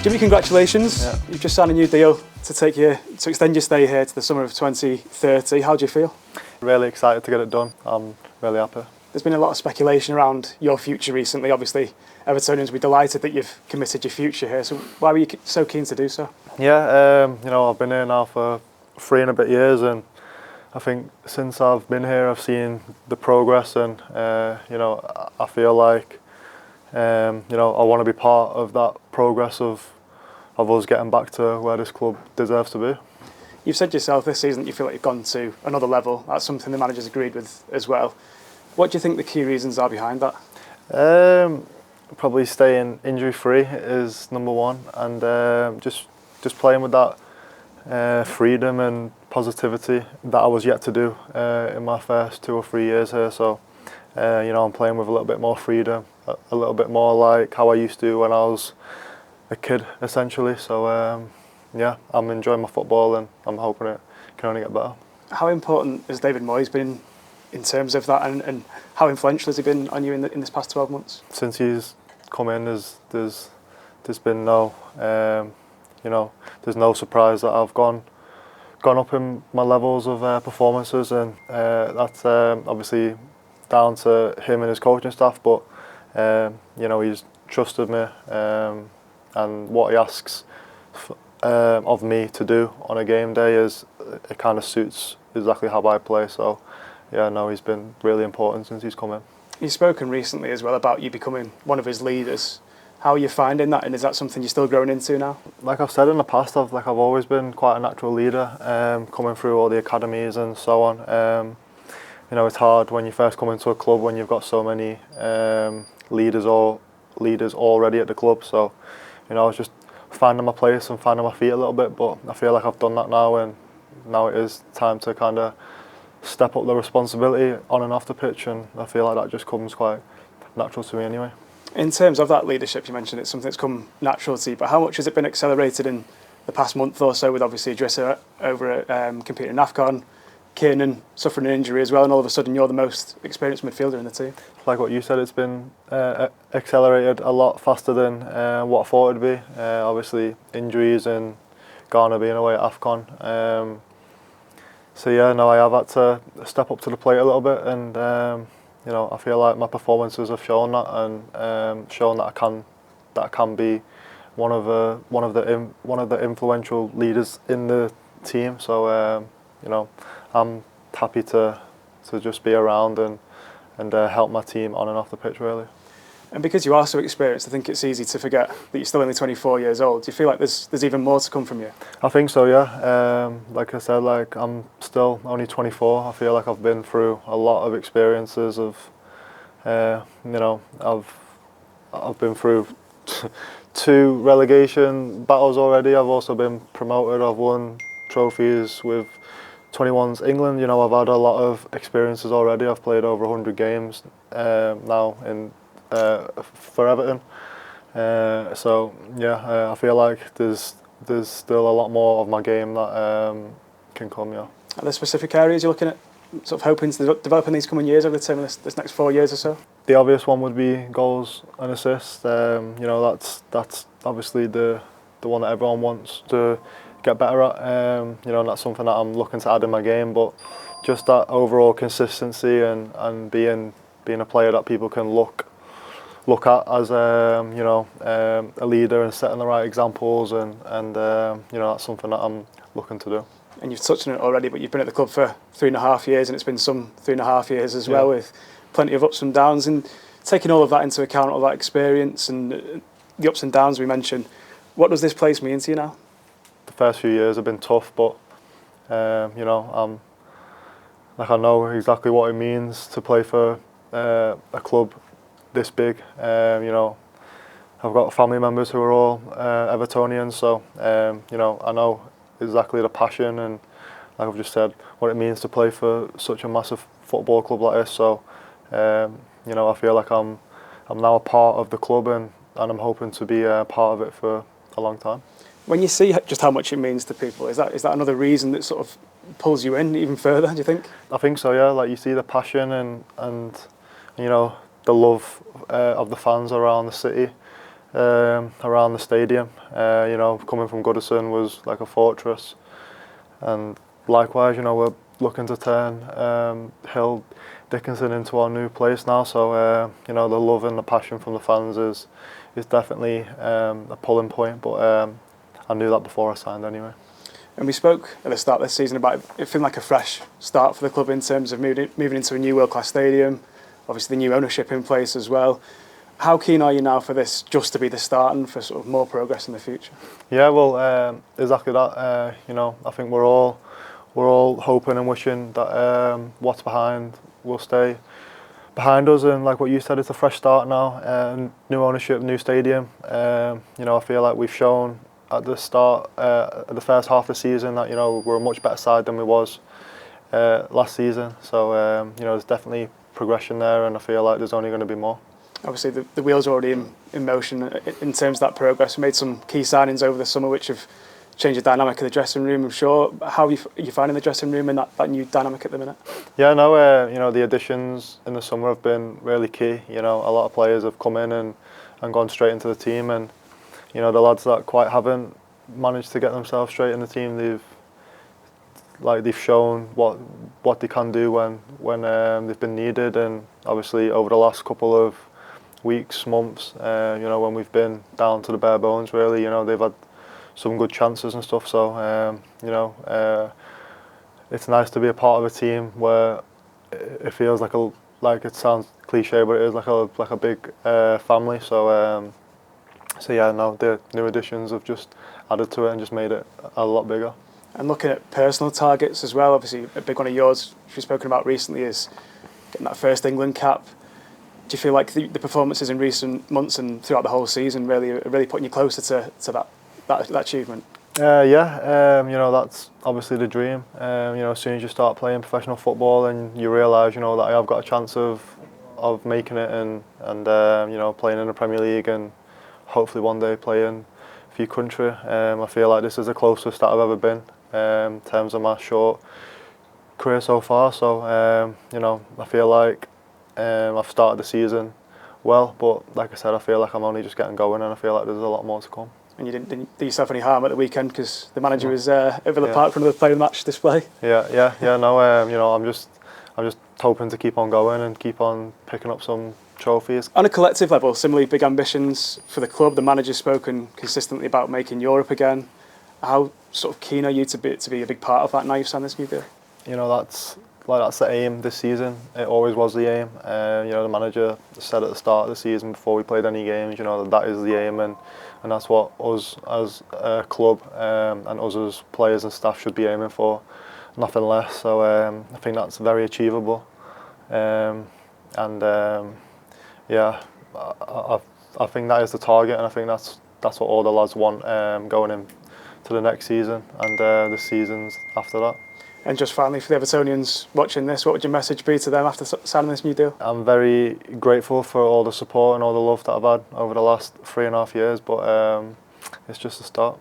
Jimmy, congratulations. Yeah. You've just signed a new deal to extend your stay here to the summer of 2030. How do you feel? Really excited to get it done. I'm really happy. There's been a lot of speculation around your future recently. Obviously, Evertonians will be delighted that you've committed your future here. So why were you so keen to do so? Yeah, I've been here now for 3 and a bit years, and I think since I've been here, I've seen the progress, and I feel like I want to be part of that progress of us getting back to where this club deserves to be. You've said yourself this season that you feel like you've gone to another level. That's something the manager's agreed with as well. What do you think the key reasons are behind that? Probably staying injury-free is number one, and just playing with that freedom and positivity that I was yet to do in my first 2 or 3 years here. So, I'm playing with a little bit more freedom, a little bit more like how I used to when I was a kid, essentially. So, I'm enjoying my football, and I'm hoping it can only get better. How important has David Moyes been in terms of that, and how influential has he been on you in this past 12 months? Since he's come in, there's been no, there's no surprise that I've gone up in my levels of performances, and that's obviously down to him and his coaching staff. But he's trusted me, and what he asks of me to do on a game day it kind of suits exactly how I play. So he's been really important since he's come in. He's spoken recently as well about you becoming one of his leaders. How are you finding that, and is that something you're still growing into now? Like I've said in the past, I've always been quite a natural leader, coming through all the academies and so on. It's hard when you first come into a club when you've got so many leaders already at the club. So, I was just finding my place and finding my feet a little bit, but I feel like I've done that now, and now it is time to kind of step up the responsibility on and off the pitch, and I feel like that just comes quite natural to me anyway. In terms of that leadership, you mentioned it's something that's come natural to you, but how much has it been accelerated in the past month or so, with obviously Idrissa over competing in AFCON, Kiernan suffering an injury as well, and all of a sudden you're the most experienced midfielder in the team? Like what you said, it's been accelerated a lot faster than what I thought it'd be. Obviously injuries and Garner being away at AFCON. I have had to step up to the plate a little bit, and I feel like my performances have shown that, and shown that I can be one of the influential leaders in the team. So I'm happy to just be around and help my team on and off the pitch, really. And because you are so experienced, I think it's easy to forget that you're still only 24 years old. Do you feel like there's even more to come from you? I think so, yeah. Like I said, I'm still only 24. I feel like I've been through a lot of experiences of, I've been through 2 relegation battles already. I've also been promoted. I've won trophies with 21s England. I've had a lot of experiences already. I've played over 100 games now for Everton. I feel like there's still a lot more of my game that can come. Yeah. Are there specific areas you're looking at, sort of hoping to develop in these coming years, over the term of this next 4 years or so? The obvious one would be goals and assists. That's obviously the one that everyone wants to get better at. And that's something that I'm looking to add in my game. But just that overall consistency and being a player that people can look at as a leader, and setting the right examples, and that's something that I'm looking to do. And you've touched on it already, but you've been at the club for 3.5 years, and it's been some 3.5 years as well, with plenty of ups and downs. And taking all of that into account, all that experience and the ups and downs we mentioned, what does this place mean to you now? The first few years have been tough, but I know exactly what it means to play for a club this big. I've got family members who are all Evertonians, so I know exactly the passion, and like I've just said, what it means to play for such a massive football club like this. So I feel like I'm now a part of the club, and I'm hoping to be a part of it for a long time. When you see just how much it means to people, is that another reason that sort of pulls you in even further, do you think? I think so, yeah. Like, you see the passion and the love of the fans around the city. around the stadium. You know, coming from Goodison was like a fortress, and likewise, you know, we're looking to turn Hill Dickinson into our new place now. So you know, the love and the passion from the fans is definitely a pulling point. But I knew that before I signed anyway. And we spoke at the start of this season about it feeling like a fresh start for the club in terms of moving into a new world-class stadium, obviously the new ownership in place as well. How keen are you now for this just to be the start and for sort of more progress in the future? Yeah, well, exactly that. You know, I think we're all hoping and wishing that what's behind will stay behind us, and like what you said, it's a fresh start now. New ownership, new stadium. You know, I feel like we've shown at the start, the first half of the season, that, you know, we're a much better side than we was last season. So you know, there's definitely progression there, and I feel like there's only going to be more. Obviously, the wheels are already in motion in terms of that progress. We made some key signings over the summer which have changed the dynamic of the dressing room, I'm sure. How are you finding the dressing room and that new dynamic at the minute? Yeah, no, you know, the additions in the summer have been really key. You know, a lot of players have come in and gone straight into the team, and you know, the lads that quite haven't managed to get themselves straight in the team, they've shown what they can do when they've been needed. And obviously over the last couple of weeks, months, you know, when we've been down to the bare bones, really, you know, they've had some good chances and stuff. So you know, it's nice to be a part of a team where it feels like it sounds cliche, but it is like a big family. So so yeah, no, the new additions have just added to it and just made it a lot bigger. And looking at personal targets as well, obviously a big one of yours, which we've spoken about recently, is getting that first England cap. Do you feel like the performances in recent months and throughout the whole season are really putting you closer to that achievement? Yeah, you know, that's obviously the dream. You know, as soon as you start playing professional football and you realise, you know, that I have got a chance of making it and you know, playing in the Premier League and hopefully one day playing for your country. I feel like this is the closest that I've ever been in terms of my short career so far. So you know, I feel like I've started the season well, but like I said, I feel like I'm only just getting going, and I feel like there's a lot more to come. And you didn't do yourself any harm at the weekend because the manager was over the park for another player of the match display. Yeah. No, you know, I'm just hoping to keep on going and keep on picking up some trophies. On a collective level, similarly big ambitions for the club. The manager's spoken consistently about making Europe again. How sort of keen are you to be a big part of that now you've signed this new deal? You know, that's the aim this season. It always was the aim. You know, the manager said at the start of the season before we played any games, you know, that is the aim, and that's what us as a club and us as players and staff should be aiming for, nothing less. So I think that's very achievable, and yeah, I think that is the target, and I think that's what all the lads want going into the next season and the seasons after that. And just finally, for the Evertonians watching this, what would your message be to them after signing this new deal? I'm very grateful for all the support and all the love that I've had over the last 3.5 years, but it's just a start.